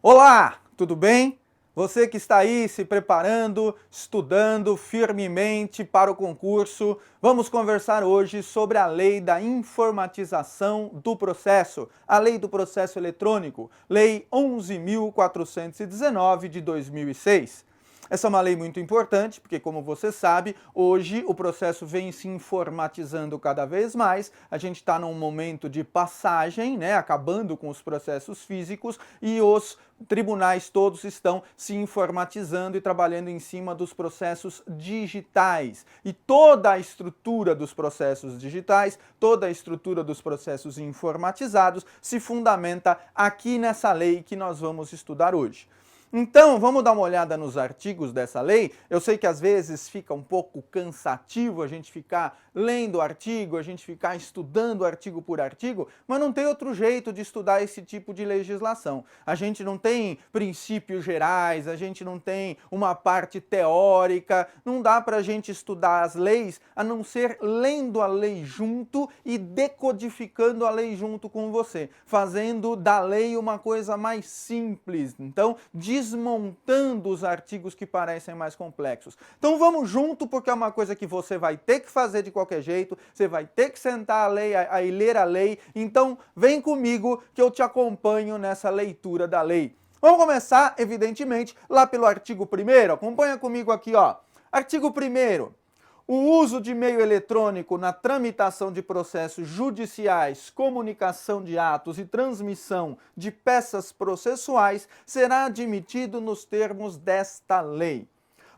Olá, tudo bem? Você que está aí se preparando, estudando firmemente para o concurso, vamos conversar hoje sobre a lei da informatização do processo, a lei do processo eletrônico, Lei 11.419 de 2006. Essa é uma lei muito importante, porque, como você sabe, hoje o processo vem se informatizando cada vez mais. A gente está num momento de passagem, né, acabando com os processos físicos, e os tribunais todos estão se informatizando e trabalhando em cima dos processos digitais. E toda a estrutura dos processos digitais, toda a estrutura dos processos informatizados se fundamenta aqui nessa lei que nós vamos estudar hoje. Então, vamos dar uma olhada nos artigos dessa lei. Eu sei que às vezes fica um pouco cansativo a gente ficar lendo o artigo, a gente ficar estudando artigo por artigo, mas não tem outro jeito de estudar esse tipo de legislação. A gente não tem princípios gerais, a gente não tem uma parte teórica, não dá para a gente estudar as leis a não ser lendo a lei junto e decodificando a lei junto com você, fazendo da lei uma coisa mais simples. Então, desmontando os artigos que parecem mais complexos. Então vamos junto, porque é uma coisa que você vai ter que fazer de qualquer jeito, você vai ter que sentar e ler a lei, então vem comigo que eu te acompanho nessa leitura da lei. Vamos começar, evidentemente, lá pelo artigo 1º, acompanha comigo aqui, ó. Artigo 1º. O uso de meio eletrônico na tramitação de processos judiciais, comunicação de atos e transmissão de peças processuais será admitido nos termos desta lei.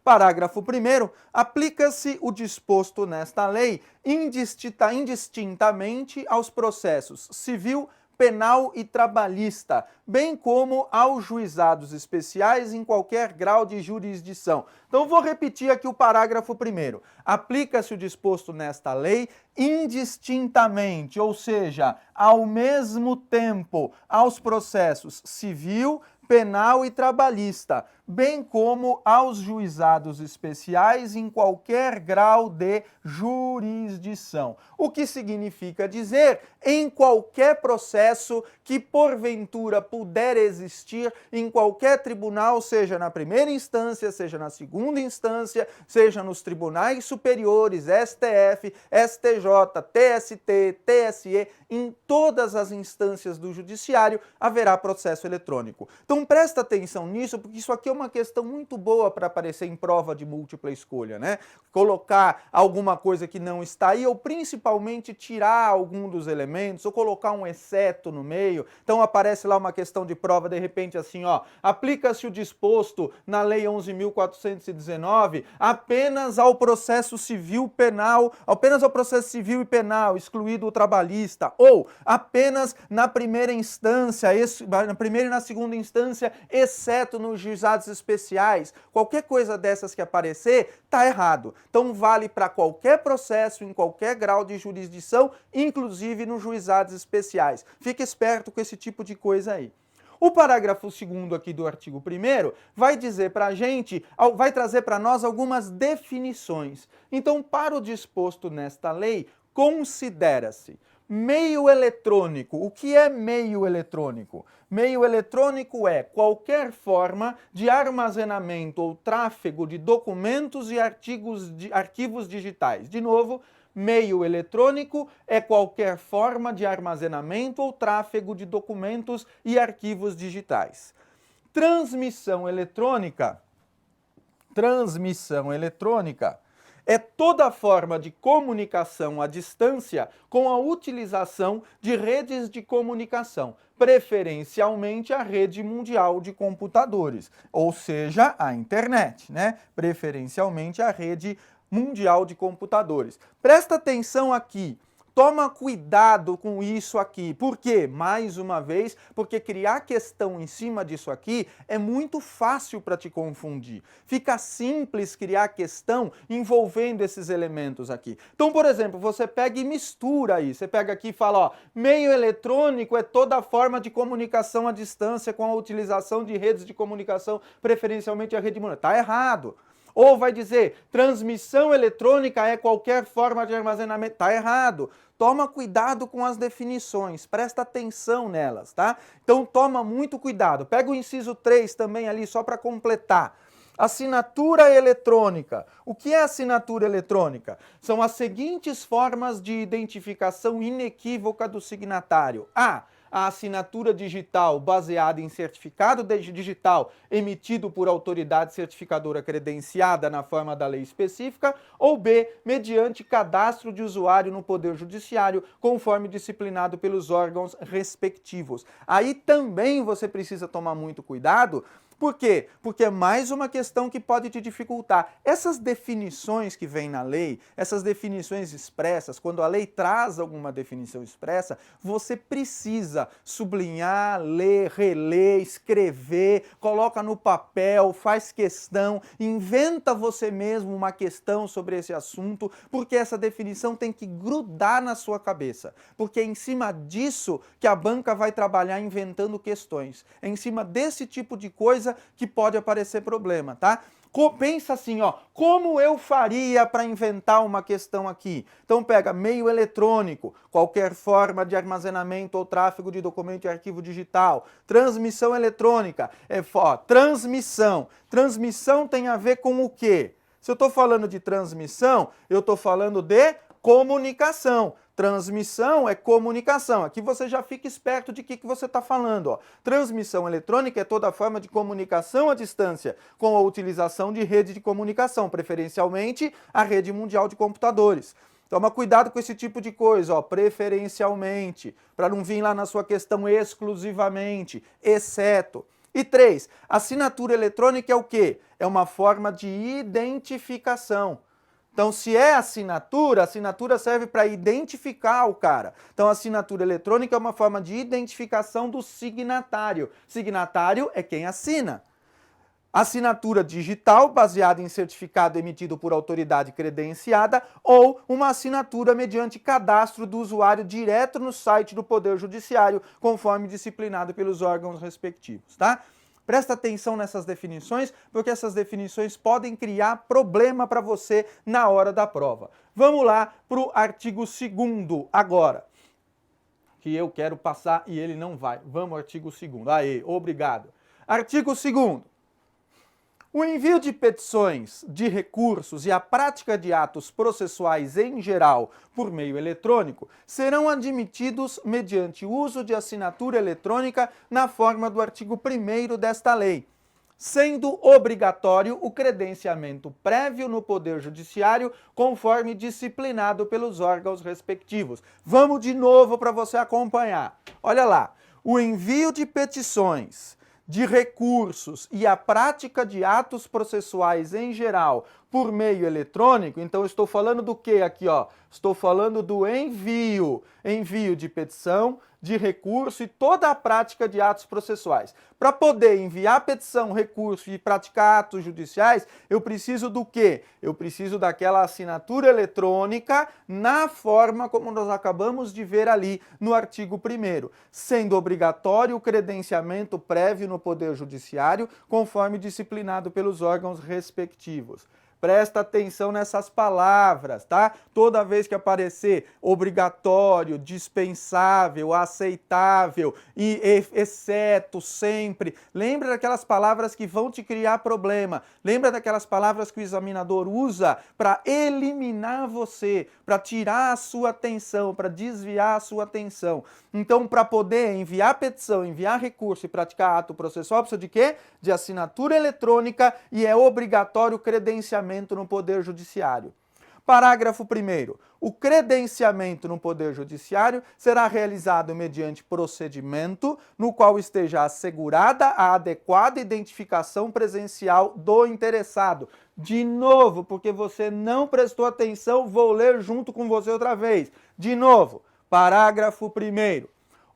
Parágrafo 1º. Aplica-se o disposto nesta lei indistintamente aos processos civil, penal e trabalhista, bem como aos juizados especiais em qualquer grau de jurisdição. Então vou repetir aqui o parágrafo 1º. Aplica-se o disposto nesta lei indistintamente, ou seja, ao mesmo tempo, aos processos civil, penal e trabalhista, bem como aos juizados especiais em qualquer grau de jurisdição. O que significa dizer em qualquer processo que porventura puder existir em qualquer tribunal, seja na primeira instância, seja na segunda instância, seja nos tribunais superiores, STF, STJ, TST, TSE, em todas as instâncias do judiciário haverá processo eletrônico. Então presta atenção nisso, porque isso aqui é uma questão muito boa para aparecer em prova de múltipla escolha, né? Colocar alguma coisa que não está aí, ou principalmente tirar algum dos elementos, ou colocar um exceto no meio. Então aparece lá uma questão de prova, de repente assim, ó, aplica-se o disposto na Lei 11.419 apenas ao processo civil penal, apenas ao processo civil e penal, excluído o trabalhista, ou apenas na primeira instância, na primeira e na segunda instância, exceto nos juizados especiais. Qualquer coisa dessas que aparecer, tá errado. Então vale para qualquer processo, em qualquer grau de jurisdição, inclusive nos juizados especiais. Fique esperto com esse tipo de coisa aí. O parágrafo 2º aqui do artigo 1º vai dizer para a gente, vai trazer para nós algumas definições. Então, para o disposto nesta lei, considera-se meio eletrônico. O que é meio eletrônico? Meio eletrônico é qualquer forma de armazenamento ou tráfego de documentos e arquivos digitais. De novo, meio eletrônico é qualquer forma de armazenamento ou tráfego de documentos e arquivos digitais. Transmissão eletrônica é toda forma de comunicação à distância com a utilização de redes de comunicação, preferencialmente a rede mundial de computadores, ou seja, a internet, né? Preferencialmente a rede mundial de computadores. Presta atenção aqui. Toma cuidado com isso aqui. Por quê? Mais uma vez, porque criar questão em cima disso aqui é muito fácil para te confundir. Fica simples criar questão envolvendo esses elementos aqui. Então, por exemplo, você pega e mistura aí. Você pega aqui e fala, ó, meio eletrônico é toda forma de comunicação à distância com a utilização de redes de comunicação, preferencialmente a rede mundial. Tá errado. Ou vai dizer, transmissão eletrônica é qualquer forma de armazenamento. Está errado. Toma cuidado com as definições, presta atenção nelas, tá? Então toma muito cuidado. Pega o inciso 3 também ali, só para completar. Assinatura eletrônica. O que é assinatura eletrônica? São as seguintes formas de identificação inequívoca do signatário. A assinatura digital baseada em certificado digital emitido por autoridade certificadora credenciada na forma da lei específica, ou B, mediante cadastro de usuário no Poder Judiciário, conforme disciplinado pelos órgãos respectivos. Aí também você precisa tomar muito cuidado. Por quê? Porque é mais uma questão que pode te dificultar. Essas definições que vêm na lei, essas definições expressas, quando a lei traz alguma definição expressa, você precisa sublinhar, ler, reler, escrever, coloca no papel, faz questão, inventa você mesmo uma questão sobre esse assunto, porque essa definição tem que grudar na sua cabeça. Porque é em cima disso que a banca vai trabalhar inventando questões. É em cima desse tipo de coisa que pode aparecer problema, tá? Pensa assim, ó, como eu faria para inventar uma questão aqui? Então pega meio eletrônico, qualquer forma de armazenamento ou tráfego de documento e arquivo digital. Transmissão eletrônica, transmissão. Transmissão tem a ver com o quê? Se eu estou falando de transmissão, eu estou falando de comunicação. Transmissão é comunicação. Aqui você já fica esperto de que você está falando. Ó. Transmissão eletrônica é toda forma de comunicação à distância, com a utilização de rede de comunicação, preferencialmente a rede mundial de computadores. Toma cuidado com esse tipo de coisa, ó, preferencialmente, para não vir lá na sua questão exclusivamente, exceto. E 3, assinatura eletrônica é o quê? É uma forma de identificação. Então, se é assinatura, a assinatura serve para identificar o cara. Então, a assinatura eletrônica é uma forma de identificação do signatário. Signatário é quem assina. Assinatura digital, baseada em certificado emitido por autoridade credenciada, ou uma assinatura mediante cadastro do usuário direto no site do Poder Judiciário, conforme disciplinado pelos órgãos respectivos, tá? Presta atenção nessas definições, porque essas definições podem criar problema para você na hora da prova. Vamos lá para o artigo 2º agora, que eu quero passar e ele não vai. Vamos ao artigo 2º. Aê, obrigado. Artigo 2º. O envio de petições, de recursos e a prática de atos processuais em geral por meio eletrônico serão admitidos mediante uso de assinatura eletrônica na forma do artigo 1º desta lei, sendo obrigatório o credenciamento prévio no Poder Judiciário, conforme disciplinado pelos órgãos respectivos. Vamos de novo para você acompanhar. Olha lá, o envio de petições, de recursos e a prática de atos processuais em geral por meio eletrônico, então eu estou falando do que aqui, ó? Estou falando do envio de petição, de recurso e toda a prática de atos processuais. Para poder enviar petição, recurso e praticar atos judiciais, eu preciso do quê? Eu preciso daquela assinatura eletrônica na forma como nós acabamos de ver ali no artigo 1º, sendo obrigatório o credenciamento prévio no Poder Judiciário, conforme disciplinado pelos órgãos respectivos. Presta atenção nessas palavras, tá? Toda vez que aparecer obrigatório, dispensável, aceitável e exceto, sempre, lembra daquelas palavras que vão te criar problema. Lembra daquelas palavras que o examinador usa para eliminar você, para tirar a sua atenção, para desviar a sua atenção. Então, para poder enviar petição, enviar recurso e praticar ato processual, precisa de quê? De assinatura eletrônica e é obrigatório o credenciamento no Poder Judiciário. Parágrafo 1º. O credenciamento no Poder Judiciário será realizado mediante procedimento no qual esteja assegurada a adequada identificação presencial do interessado. De novo, porque você não prestou atenção, vou ler junto com você outra vez. De novo, parágrafo 1º.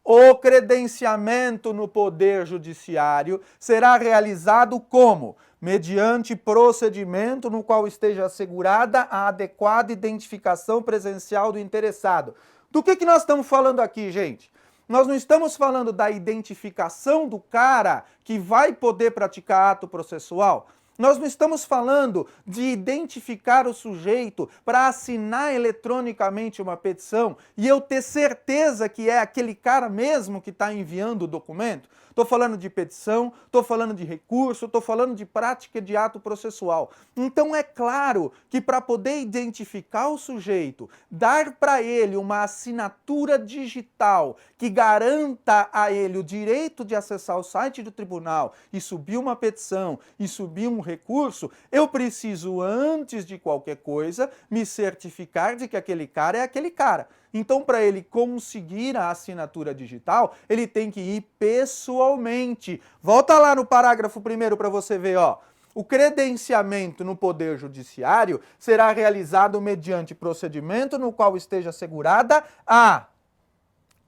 O credenciamento no Poder Judiciário será realizado como? Mediante procedimento no qual esteja assegurada a adequada identificação presencial do interessado. Do que nós estamos falando aqui, gente? Nós não estamos falando da identificação do cara que vai poder praticar ato processual. Nós não estamos falando de identificar o sujeito para assinar eletronicamente uma petição e eu ter certeza que é aquele cara mesmo que está enviando o documento. Estou falando de petição, estou falando de recurso, estou falando de prática de ato processual. Então é claro que para poder identificar o sujeito, dar para ele uma assinatura digital que garanta a ele o direito de acessar o site do tribunal e subir uma petição e subir um recurso, eu preciso, antes de qualquer coisa, me certificar de que aquele cara é aquele cara. Então, para ele conseguir a assinatura digital, ele tem que ir pessoalmente. Volta lá no parágrafo 1º para você ver, ó. O credenciamento no Poder Judiciário será realizado mediante procedimento no qual esteja assegurada a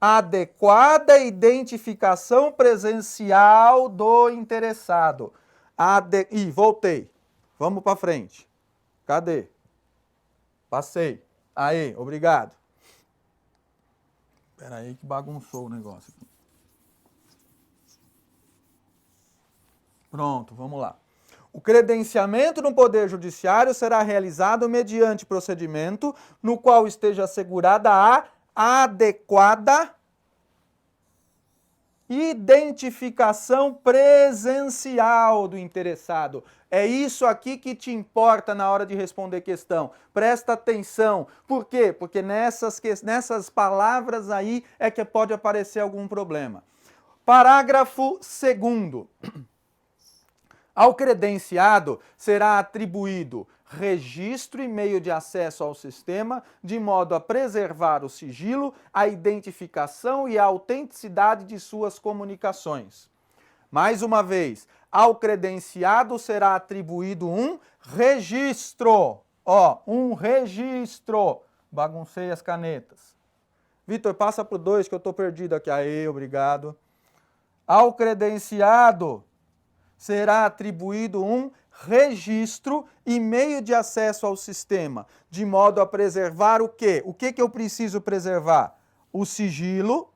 adequada identificação presencial do interessado. Ih, voltei. Vamos para frente. Cadê? Passei. Aí, obrigado. Espera aí que bagunçou o negócio aqui. Pronto, vamos lá. O credenciamento no Poder Judiciário será realizado mediante procedimento no qual esteja assegurada a adequada identificação presencial do interessado. É isso aqui que te importa na hora de responder questão. Presta atenção. Por quê? Porque nessas palavras aí é que pode aparecer algum problema. Parágrafo 2º. Ao credenciado será atribuído registro e meio de acesso ao sistema, de modo a preservar o sigilo, a identificação e a autenticidade de suas comunicações. Mais uma vez, ao credenciado será atribuído um registro. Ó, um registro. Baguncei as canetas. Vitor, passa pro 2 que eu estou perdido aqui. Aê, obrigado. Ao credenciado será atribuído um registro e meio de acesso ao sistema, de modo a preservar o quê? O que eu preciso preservar? O sigilo,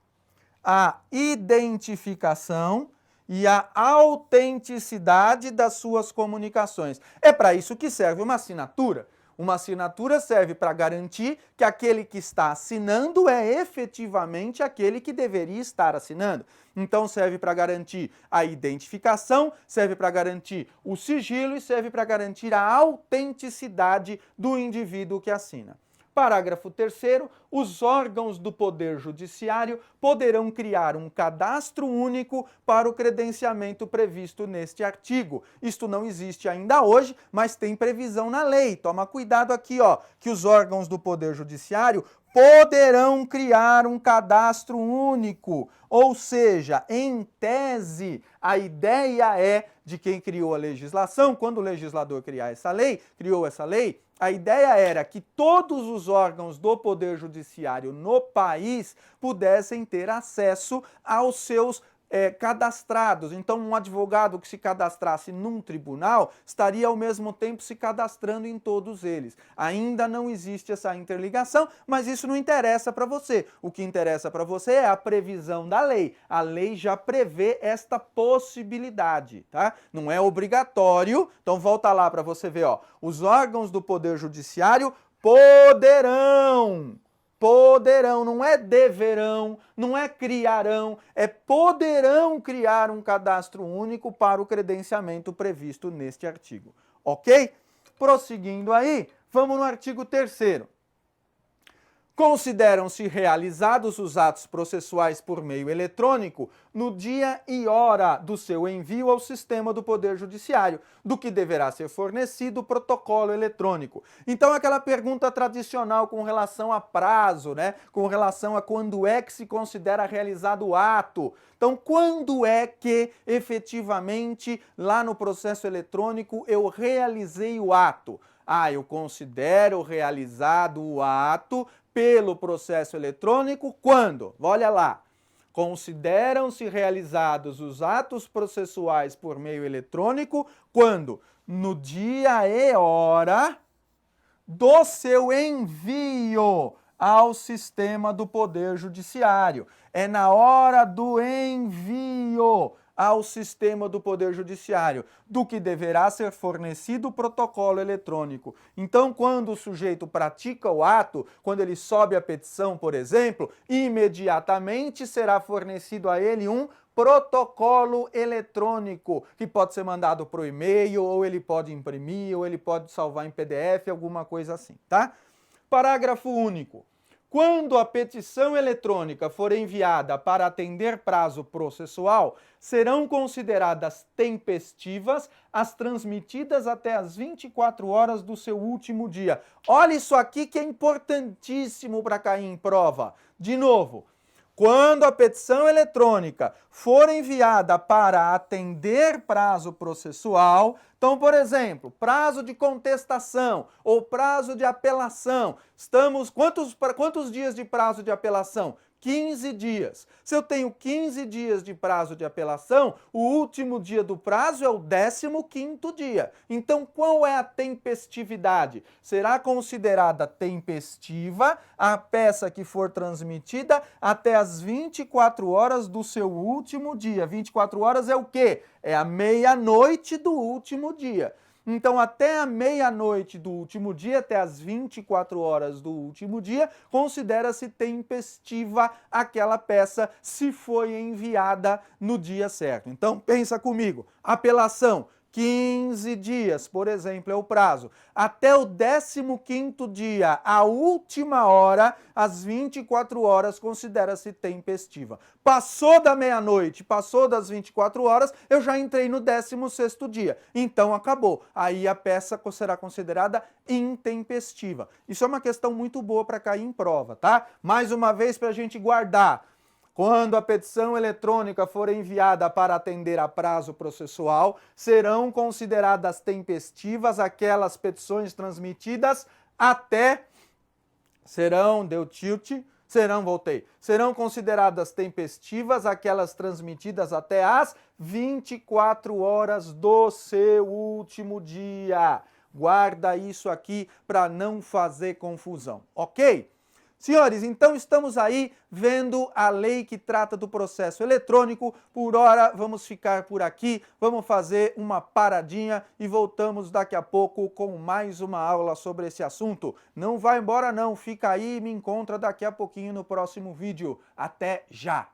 a identificação e a autenticidade das suas comunicações. É para isso que serve uma assinatura. Uma assinatura serve para garantir que aquele que está assinando é efetivamente aquele que deveria estar assinando. Então serve para garantir a identificação, serve para garantir o sigilo e serve para garantir a autenticidade do indivíduo que assina. Parágrafo 3º, os órgãos do Poder Judiciário poderão criar um cadastro único para o credenciamento previsto neste artigo. Isto não existe ainda hoje, mas tem previsão na lei. Toma cuidado aqui, ó, que os órgãos do Poder Judiciário poderão criar um cadastro único. Ou seja, em tese, a ideia é de quem criou a legislação, quando o legislador criou essa lei, a ideia era que todos os órgãos do Poder Judiciário no país pudessem ter acesso aos seus cadastrados. Então, um advogado que se cadastrasse num tribunal estaria ao mesmo tempo se cadastrando em todos eles. Ainda não existe essa interligação, mas isso não interessa para você. O que interessa para você é a previsão da lei. A lei já prevê esta possibilidade, tá? Não é obrigatório. Então, volta lá para você ver, ó. Os órgãos do Poder Judiciário poderão, não é deverão, não é criarão, é poderão criar um cadastro único para o credenciamento previsto neste artigo. Ok? Prosseguindo aí, vamos no artigo 3º. Consideram-se realizados os atos processuais por meio eletrônico no dia e hora do seu envio ao sistema do Poder Judiciário, do que deverá ser fornecido o protocolo eletrônico. Então, aquela pergunta tradicional com relação a prazo, né? Com relação a quando é que se considera realizado o ato. Então, quando é que, efetivamente, lá no processo eletrônico, eu realizei o ato? Ah, eu considero realizado o ato pelo processo eletrônico quando? Olha lá. Consideram-se realizados os atos processuais por meio eletrônico quando? No dia e hora do seu envio ao sistema do Poder Judiciário. É na hora do envio. ao sistema do Poder Judiciário, do que deverá ser fornecido o protocolo eletrônico. Então, quando o sujeito pratica o ato, quando ele sobe a petição, por exemplo, imediatamente será fornecido a ele um protocolo eletrônico, que pode ser mandado por e-mail, ou ele pode imprimir, ou ele pode salvar em PDF, alguma coisa assim, tá? Parágrafo único. Quando a petição eletrônica for enviada para atender prazo processual, serão consideradas tempestivas as transmitidas até as 24 horas do seu último dia. Olha isso aqui que é importantíssimo para cair em prova. De novo, quando a petição eletrônica for enviada para atender prazo processual, então, por exemplo, prazo de contestação ou prazo de apelação, quantos dias de prazo de apelação? 15 dias. Se eu tenho 15 dias de prazo de apelação, o último dia do prazo é o 15º dia. Então, qual é a tempestividade? Será considerada tempestiva a peça que for transmitida até as 24 horas do seu último dia. 24 horas é o quê? É a meia-noite do último dia. Então, até a meia-noite do último dia, até as 24 horas do último dia, considera-se tempestiva aquela peça se foi enviada no dia certo. Então, pensa comigo. Apelação, 15 dias, por exemplo, é o prazo. Até o 15º dia, a última hora, às 24 horas, considera-se tempestiva. Passou da meia-noite, passou das 24 horas, eu já entrei no 16º dia. Então, acabou. Aí a peça será considerada intempestiva. Isso é uma questão muito boa para cair em prova, tá? Mais uma vez, para a gente guardar. Quando a petição eletrônica for enviada para atender a prazo processual, serão consideradas tempestivas aquelas petições transmitidas até... Serão consideradas tempestivas aquelas transmitidas até as 24 horas do seu último dia. Guarda isso aqui para não fazer confusão, ok? Senhores, então estamos aí vendo a lei que trata do processo eletrônico. Por hora, vamos ficar por aqui, vamos fazer uma paradinha e voltamos daqui a pouco com mais uma aula sobre esse assunto. Não vai embora não, fica aí e me encontra daqui a pouquinho no próximo vídeo. Até já!